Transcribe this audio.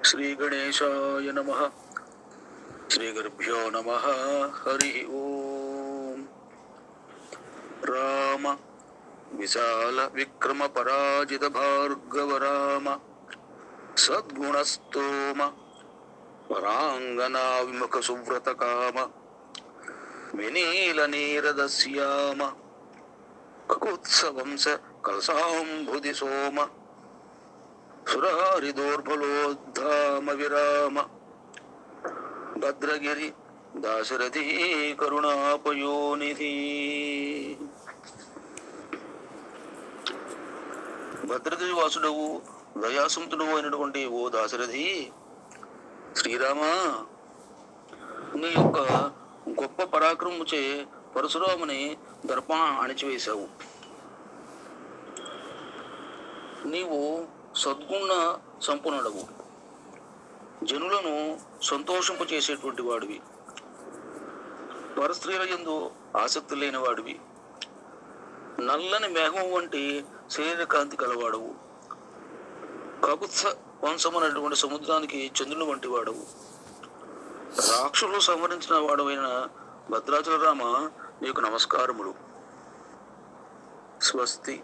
శ్రీ గణేశాయ నమః. శ్రీ గురుభ్యో నమః. హరి ఓం. రామ విశాల విక్రమ పరాజిత భార్గవ రామ సద్గుణస్తోమ పరాంగనా విముఖ సువ్రత కామ వినీల నీరదశ్యామ కకుత్సవంస కలసాంబుధి సోమ సురారిదోర్బలోద్ధామ విరామ భద్రగిరి దాశరథీ కరుణాపయోనిధి. భద్రగిరి వాసుడవు దయాసంతుడు అయినటువంటి ఓ దాశరథి, శ్రీరామ, నీ యొక్క గొప్ప పరాక్రమముచే పరశురాముని దర్పణ అణిచివేశావు. నీవు సద్గుణ సంపన్నుడవు, జనులను సంతోషింపచేసేటువంటి వాడివి, పరస్త్రీల యందు ఆసక్తి లేని వాడివి, నల్లని మేఘం వంటి శరీర కాంతి కలవాడవు, కకుత్స వంశమైనటువంటి సముద్రానికి చంద్రుని వంటి వాడవు, రాక్షసులు సంహరించిన వాడవైన భద్రాచల రామ, నీకు నమస్కారములు. స్వస్తి.